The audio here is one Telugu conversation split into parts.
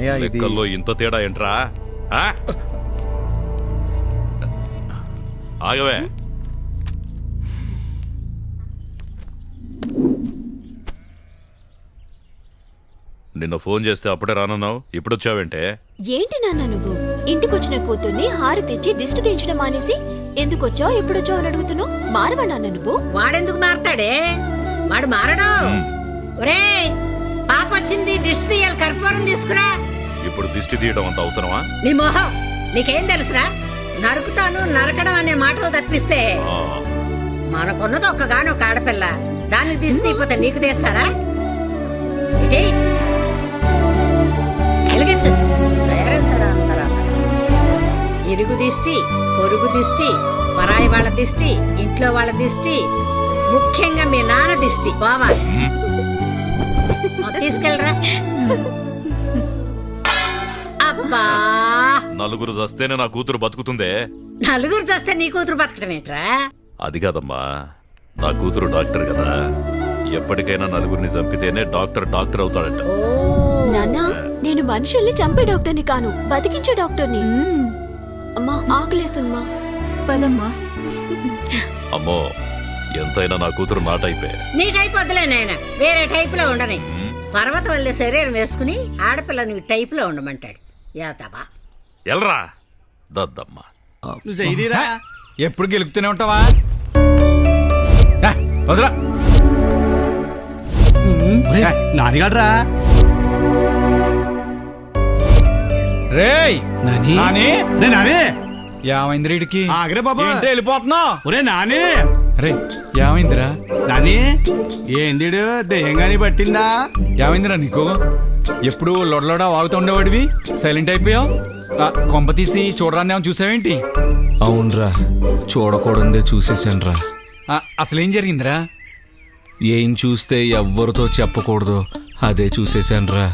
అన్నయ్య ఇది లెక్కల్లో ఇంత తేడా ఏంట్రా? ఆగవే. నిన్న ఫోన్ చేస్తే అప్పుడే రానన్నావు, ఇప్పుడు వచ్చావేంటే? ఏంటి నాన్న నువ్వు ఇంటికొచ్చిన కూతుర్ని హారు తెచ్చి దిష్టి తీయించడం మానేసి ఎందుకొచ్చావు ఎప్పుడొచ్చావు అని అడుగుతున్నావు? మారవా నాన్న నువ్వు? వాడెందుకు మారతాడే? వాడు మారడు. ఒరే పాప వచ్చింది, దిష్టి తీయాలి, కర్పూరం తీసుకురా. ఇప్పుడు దిష్టి తీయడం అంత అవసరమా? నీ మొహం నీకేం తెలుసురా? నరుకుతాను నరకడం అనే మాటలు తప్పిస్తే మనకున్నది ఒక్కగానొక్క ఆడపిల్ల, దాన్ని దిష్టి తీయపోతే నీకు తీస్తారా? ఇటీ వెలిగించు. ఇరుగు దిష్టి, పొరుగు దిష్టి, పరాయి వాళ్ళ దిష్టి, ఇంట్లో వాళ్ళ దిష్టి, ముఖ్యంగా మీ నాన్న దిష్టి పోవాలి. తీసుకెళ్ళరా. అబ్బా, నలుగురు చస్తేనే నా కూతురు బతుకుతుందే. నలుగురు చేస్తే నీ కూతురు బతకడం ఏంట్రా? అది కాదమ్మా, నా కూతురు డాక్టర్ కదా, ఎప్పటికైనా నలుగురిని చంపితేనే డాక్టర్ అవుతాడట. నాన్న, నేను మనుషుల్ని చంపే డాక్టర్ని కాను, బతికించే డాక్టర్ని. అమ్మా ఆకలేస్తుందమ్మా, పదమ్మా. అమ్మో, ఎంతైనా నా కూతురు నా టైపే. నీ టైప్ వద్దులే నాయన, వేరే టైప్ లో ఉండని. పర్వతం వల్లే శరీరం వేసుకుని ఆడపిల్ల నీ టైప్ లో ఉండమంటాడు. యాతబా ఎల్రా దద్దమ్మా. ఎప్పుడు గెలుపుతూనే ఉంటావా? వదరా నానిగాడ్రా. రేయ్ నాని నాని, రే నాని, ఏమైంది వీడికి? ఆగరే బాబా, వెళ్ళిపోతున్నావు? ఒరే నాని, రే ఏమైందిరా? నాని ఏందిడు దెయ్యంగాని పట్టిందా? ఏమైందిరా నీకు? ఎప్పుడు లొడలోడా వాగుతుండేవాడివి, సైలెంట్ అయిపోయావు. కొంప తీసి చూడరాన్ని ఏమైనా చూసావేంటి? అవునరా, చూడకూడదే చూసేసానురా. అసలు ఏం జరిగిందిరా? ఏం చూస్తే ఎవ్వరితో చెప్పకూడదు అదే చూసేసానురా.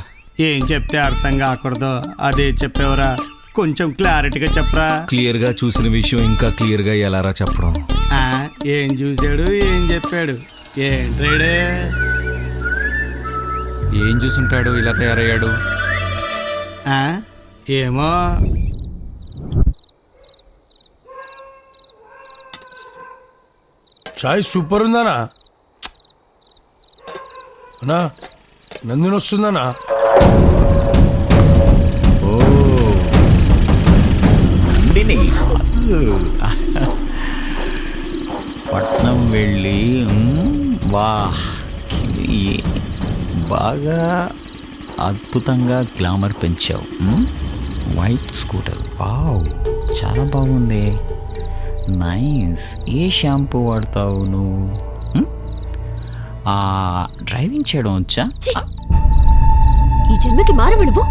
ఏం చెప్తే అర్థం కాకూడదు అదే చెప్పేవరా? కొంచెం క్లారిటీగా చెప్పరా. క్లియర్గా చూసిన విషయం ఇంకా క్లియర్గా ఎలారా చెప్పడం? ఏం చూశాడు, ఏం చెప్పాడు, ఏంట్రేడే? ఏం చూసుంటాడు ఇలా తయారయ్యాడు? ఏమో. చాయ్ సూపర్ ఉందానా? అన్నా నందిని వస్తుందనా? పట్నం వెళ్ళి వా బాగా అద్భుతంగా గ్లామర్ పెంచావు. వైట్ స్కూటర్, వావ్ చాలా బాగుంది, నైస్. ఏ షాంపూ వాడతావు నువ్వు? డ్రైవింగ్ చేయడం వచ్చా? ఈ జన్మకి మారవు నువ్వు.